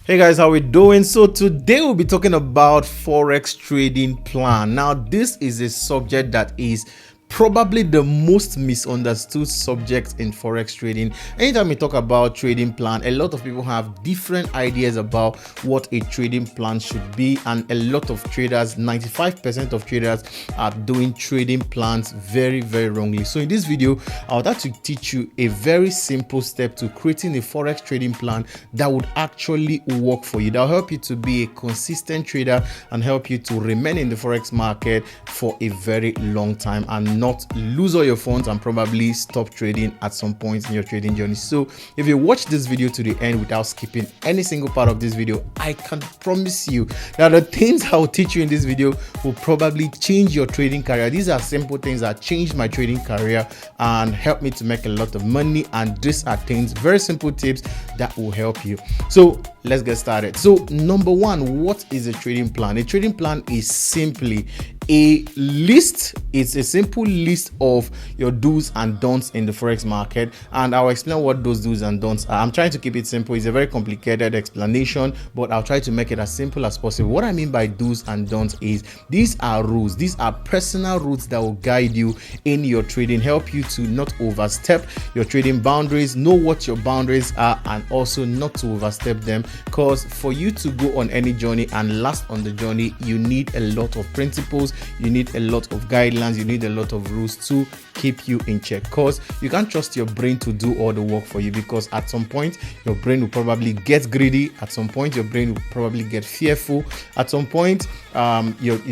Hey guys, how we doing? So today we'll be talking about Forex trading plan. Now this is a subject that is probably the most misunderstood subject in Forex trading. Anytime we talk about trading plan, a lot of people have different ideas about what a trading plan should be, and a lot of traders, 95% of traders, are doing trading plans very wrongly. So in this video, I would like to teach you a very simple step to creating a Forex trading plan that would actually work for you. That will help you to be a consistent trader and help you to remain in the Forex market for a very long time and not lose all your funds and probably stop trading at some point in your trading journey. So if you watch this video to the end without skipping any single part of this video, I can promise you that the things I will teach you in this video will probably change your trading career. These are simple things that changed my trading career and helped me to make a lot of money, and these are things, very simple tips that will help you. So let's get started. So number one, what is a trading plan? A trading plan is simply a list. It's a simple list of your do's and don'ts in the Forex market, and I'll explain what those do's and don'ts are. I'm trying to keep it simple. It's a very complicated explanation, but I'll try to make it as simple as possible. What I mean by do's and don'ts is these are rules. These are personal rules that will guide you in your trading, help you to not overstep your trading boundaries, know what your boundaries are, and also not to overstep them, because for you to go on any journey and last on the journey, you need a lot of principles, you need a lot of guidelines, you need a lot of rules to keep you in check, because you can't trust your brain to do all the work for you, because at some point your brain will probably get greedy, at some point your brain will probably get fearful, at some point your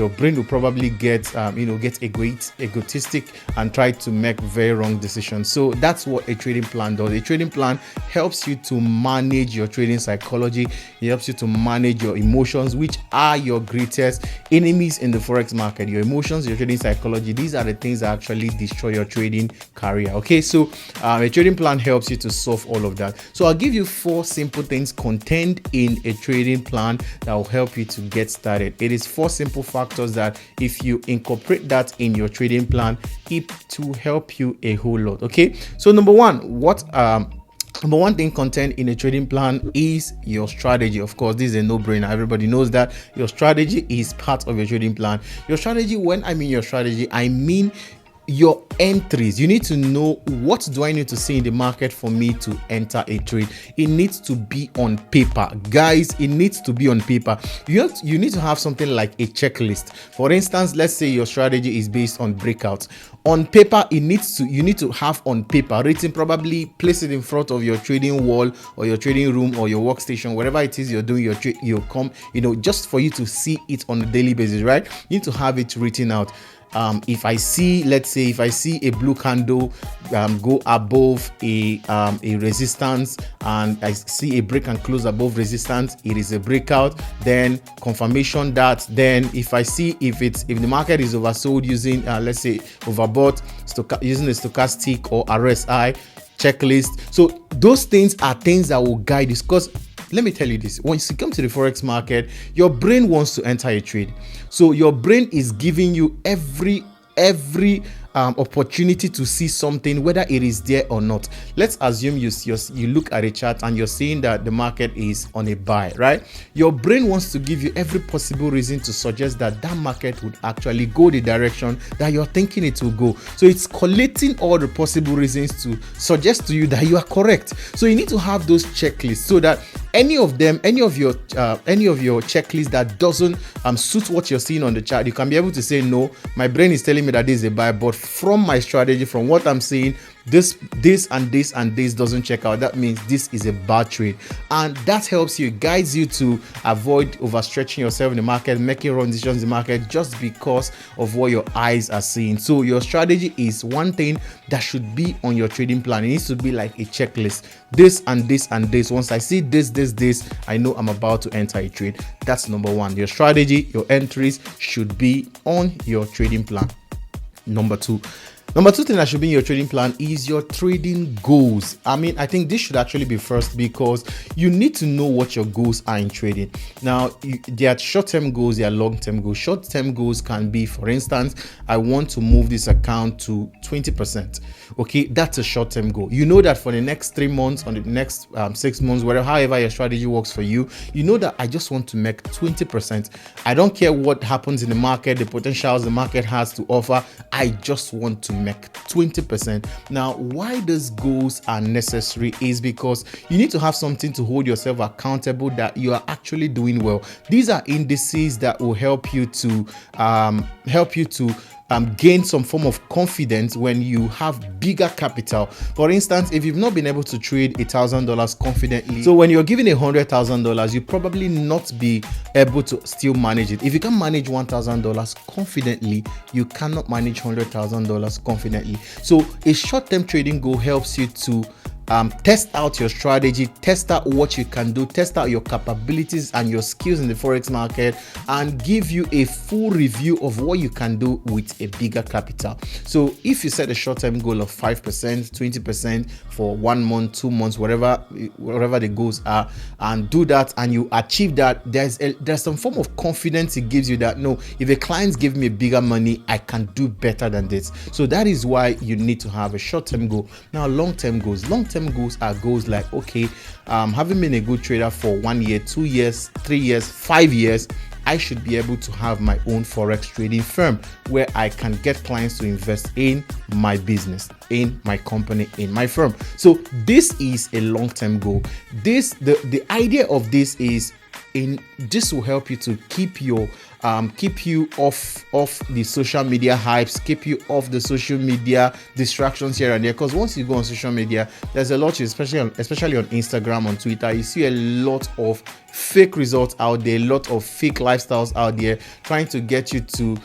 brain will probably get egotistic and try to make very wrong decisions. So that's what a trading plan does. A trading plan helps you to manage your trading psychology. It helps you to manage your emotions, which are your greatest enemies in the Forex market. Your emotions, your trading psychology, these are the things that actually destroy your trading career. Okay, so a trading plan helps you to solve all of that. So I'll give you 4 simple things contained in a trading plan that will help you to get started. It is 4 simple factors that if you incorporate that in your trading plan, it will help you a whole lot. Okay, so number one thing contained in a trading plan is your strategy. Of course, this is a no-brainer. Everybody knows that your strategy is part of your trading plan. Your strategy, when I mean your strategy, I mean your entries. You need to know, what do I need to see in the market for me to enter a trade? It needs to be on paper, guys. It needs to be on paper. You need to have something like a checklist. For instance, let's say your strategy is based on breakouts. On paper, you need to have on paper written, probably place it in front of your trading wall or your trading room or your workstation, wherever it is you're doing your trade, just for you to see it on a daily basis, right? You need to have it written out. If I see a blue candle go above a resistance, and I see a break and close above resistance, it is a breakout. Then confirmation that. Then if I see if the market is oversold using let's say overbought using a stochastic or RSI checklist. So those things are things that will guide you, because let me tell you this: once you come to the Forex market, your brain wants to enter a trade. So your brain is giving you every opportunity to see something, whether it is there or not. Let's assume you look at a chart and you're seeing that the market is on a buy, right? Your brain wants to give you every possible reason to suggest that market would actually go the direction that you're thinking it will go. So it's collating all the possible reasons to suggest to you that you are correct. So you need to have those checklists, so that any of your checklist that doesn't suit what you're seeing on the chart, you can be able to say, no, my brain is telling me that this is a buy, but from my strategy, from what I'm seeing, this and this doesn't check out. That means this is a bad trade, and that helps you, guides you to avoid overstretching yourself in the market, making wrong decisions in the market just because of what your eyes are seeing. So your strategy is one thing that should be on your trading plan. It needs to be like a checklist. This and this and this. Once I see this, I know I'm about to enter a trade. That's number one. Your strategy, your entries should be on your trading plan. Number 2, Number two thing that should be in your trading plan is your trading goals. I think this should actually be first, because you need to know what your goals are in trading. Now, there are short-term goals, there are long-term goals. Short-term goals can be, for instance, I want to move this account to 20%. Okay, that's a short-term goal. You know that for the next 3 months, or the next 6 months, whatever, however your strategy works for you, you know that I just want to make 20%. I don't care what happens in the market, the potentials the market has to offer. I just want to make 20%. Now, why those goals are necessary is because you need to have something to hold yourself accountable that you are actually doing well. These are indices that will help you to gain some form of confidence when you have bigger capital. For instance, if you've not been able to trade $1,000 confidently, so when you're given $100,000, you probably not be able to still manage it. If you can manage $1,000 confidently, you cannot manage $100,000 confidently. So a short-term trading goal helps you to test out your strategy, test out what you can do, test out your capabilities and your skills in the forex market, and give you a full review of what you can do with a bigger capital. So if you set a short-term goal of 5%, 20% for 1 month, 2 months, whatever the goals are, and do that, and you achieve that, there's some form of confidence it gives you that, no, if a client gives me bigger money, I can do better than this. So that is why you need to have a short-term goal. Now, long-term goals are goals like, okay, having been a good trader for 1 year, 2 years, 3 years, 5 years, I should be able to have my own forex trading firm where I can get clients to invest in my business, in my company, in my firm. So this is a long-term goal. The idea of this is, this will help you to keep you off the social media hypes, keep you off the social media distractions here and there. Because once you go on social media, there's a lot, especially on Instagram, on Twitter, you see a lot of fake results out there, a lot of fake lifestyles out there, trying to get you to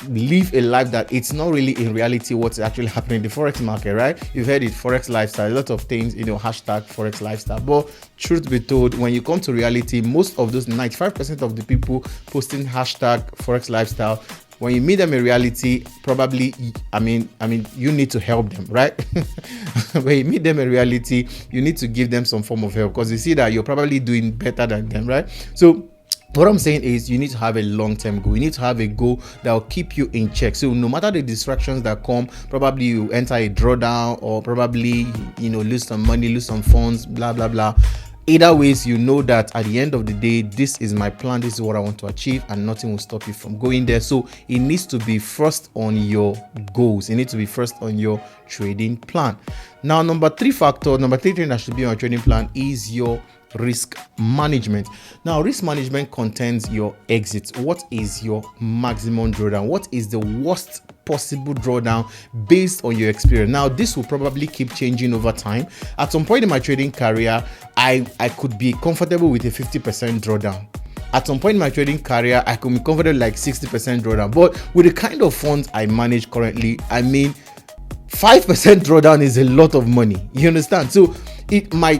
live a life that it's not really in reality what's actually happening in the forex market, right? You've heard it, forex lifestyle, a lot of things, hashtag forex lifestyle. But truth be told, when you come to reality, most of those 95% of the people posting hashtag forex lifestyle, when you meet them in reality, probably, you need to help them, right? When you meet them in reality, you need to give them some form of help, because you see that you're probably doing better than them, right? So what I'm saying is, you need to have a long-term goal. You need to have a goal that will keep you in check. So no matter the distractions that come, probably you enter a drawdown, or probably, lose some money, lose some funds, blah, blah, blah. Either ways, you know that at the end of the day, this is my plan, this is what I want to achieve, and nothing will stop you from going there. So it needs to be first on your goals. It needs to be first on your trading plan. Now, number three thing that should be on your trading plan is your risk management. Now, risk management contains your exits. What is your maximum drawdown? What is the worst possible drawdown based on your experience? Now, this will probably keep changing over time. At some point in my trading career, I could be comfortable with a 50% drawdown. At some point in my trading career, I could be comfortable like 60% drawdown. But with the kind of funds I manage currently, 5% drawdown is a lot of money. You understand? So my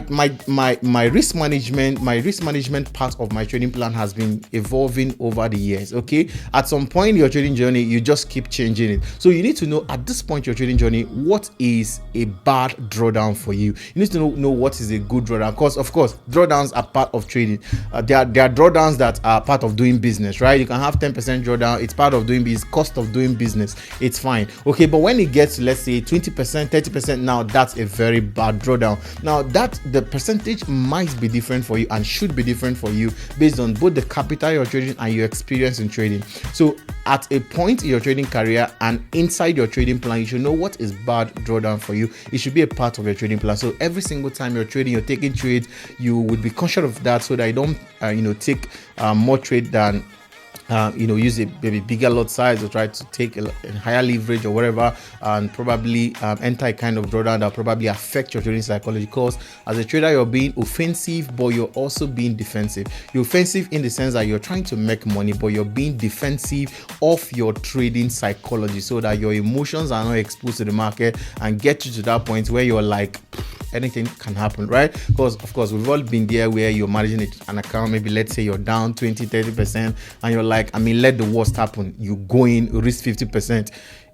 risk management part of my trading plan has been evolving over the years. Okay, at some point in your trading journey, you just keep changing it. So you need to know at this point in your trading journey, what is a bad drawdown for you. You need to know what is a good drawdown, because of course drawdowns are part of trading. There are drawdowns that are part of doing business, right? You can have 10% drawdown, it's part of doing business, cost of doing business, it's fine. Okay, but when it gets to, let's say, 20%, 30%, now that's a very bad drawdown. Now that the percentage might be different for you and should be different for you based on both the capital you're trading and your experience in trading. So at a point in your trading career and inside your trading plan, you should know what is bad drawdown for you. It should be a part of your trading plan. So every single time you're trading, you're taking trades, you would be conscious of that, so that you don't take more trade than use a maybe bigger lot size, or try to take a higher leverage or whatever, and probably enter a kind of drawdown that probably affect your trading psychology. Because as a trader, you're being offensive, but you're also being defensive. You're offensive in the sense that you're trying to make money, but you're being defensive of your trading psychology, so that your emotions are not exposed to the market and get you to that point where you're like, anything can happen, right? Because of course we've all been there, where you're managing an account, maybe let's say you're down 20-30%, and you're like, let the worst happen, you go in, risk 50%.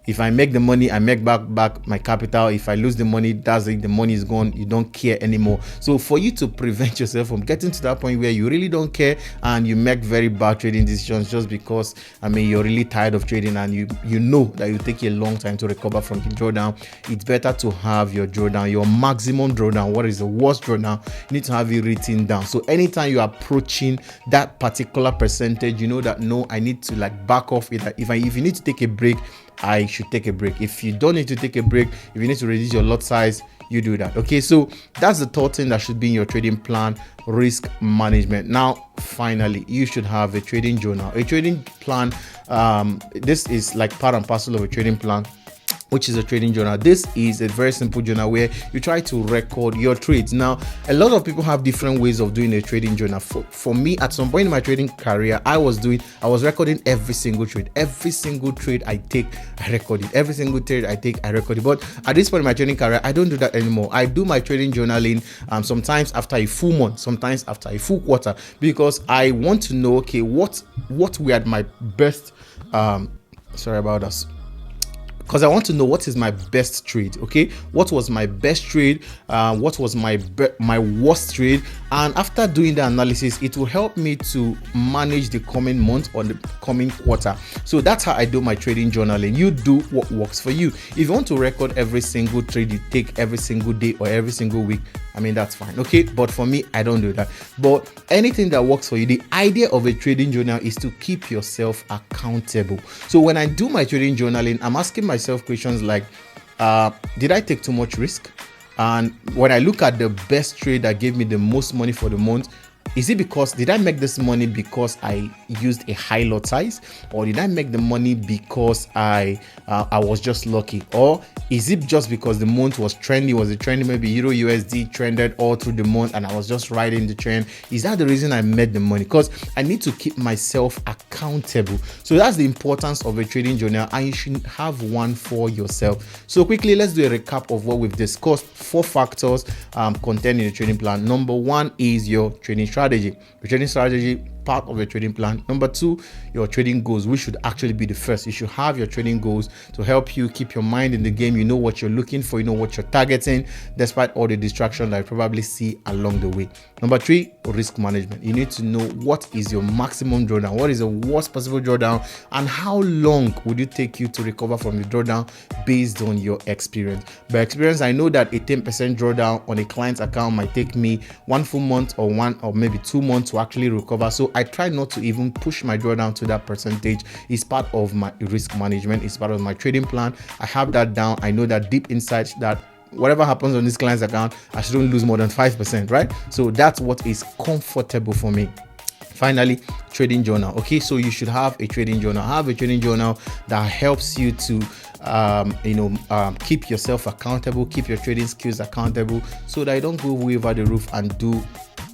If I make the money, I make back my capital. If I lose the money, that's it. The money is gone. You don't care anymore. So for you to prevent yourself from getting to that point where you really don't care and you make very bad trading decisions just because, I mean, you're really tired of trading and you know that you take a long time to recover from the drawdown, it's better to have your drawdown, your maximum drawdown. What is the worst drawdown? You need to have it written down. So anytime you're approaching that particular percentage, you know that no, I need to like back off it. If you need to take a break, I should take a break. If you don't need to take a break, if you need to reduce your lot size, you do that. Okay, so that's the third thing that should be in your trading plan: risk management. Now finally, you should have a trading journal. A trading plan, this is like part and parcel of a trading plan, which is a trading journal. This is a very simple journal where you try to record your trades. Now, a lot of people have different ways of doing a trading journal. For me, at some point in my trading career, I was recording every single trade. Every single trade I take, I record it. Every single trade I take, I record it. But at this point in my trading career, I don't do that anymore. I do my trading journaling sometimes after a full month, sometimes after a full quarter, because I want to know, okay, what were my best, sorry about that. Because I want to know what is my best trade. Okay, what was my best trade, what was my worst trade, and after doing the analysis, it will help me to manage the coming month or the coming quarter. So that's how I do my trading journaling. You do what works for you. If you want to record every single trade you take every single day or every single week, I mean, that's fine. Okay, but for me, I don't do that. But anything that works for you, the idea of a trading journal is to keep yourself accountable. So when I do my trading journaling, I'm asking myself questions like, did I take too much risk? And when I look at the best trade that gave me the most money for the month, is it because, did I make this money because I used a high lot size, or did I make the money because I was just lucky? Or is it just because the month was trendy? Was it trendy? Maybe Euro USD trended all through the month and I was just riding the trend. Is that the reason I made the money? Because I need to keep myself accountable. So that's the importance of a trading journal, and you should have one for yourself. So quickly, let's do a recap of what we've discussed. 4 factors contained in the trading plan. Number 1 is your trading strategy. Your trading strategy, part of your trading plan. Number 2, your trading goals, which should actually be the first. You should have your trading goals to help you keep your mind in the game. You know what you're looking for, you know what you're targeting, despite all the distractions that you probably see along the way. Number 3, risk management. You need to know what is your maximum drawdown, what is the worst possible drawdown, and how long would it take you to recover from the drawdown based on your experience. By experience, I know that a 10% drawdown on a client's account might take me 1 full month or 1 or maybe 2 months to actually recover. So I try not to even push my drawdown to that percentage. It's part of my risk management. It's part of my trading plan. I have that down. I know that deep inside that whatever happens on this client's account, I shouldn't lose more than 5%, right? So that's what is comfortable for me. Finally, trading journal. Okay, so you should have a trading journal. Have a trading journal that helps you to keep yourself accountable, keep your trading skills accountable, so that you don't go way over the roof and do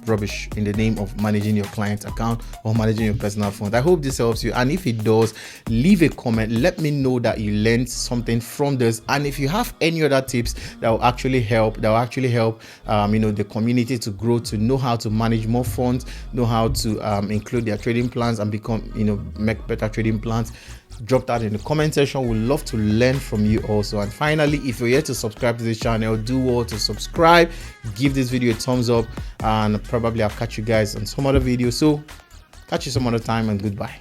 rubbish in the name of managing your client's account or managing your personal funds. I hope this helps you, and if it does, leave a comment. Let me know that you learned something from this, and if you have any other tips that will actually help the community to grow, to know how to manage more funds, know how to include their trading plans and make better trading plans, drop that in the comment section. We'd love to learn from you also. And finally, if you're yet to subscribe to this channel, do well to subscribe, give this video a thumbs up, and probably I'll catch you guys on some other video. So catch you some other time, and goodbye.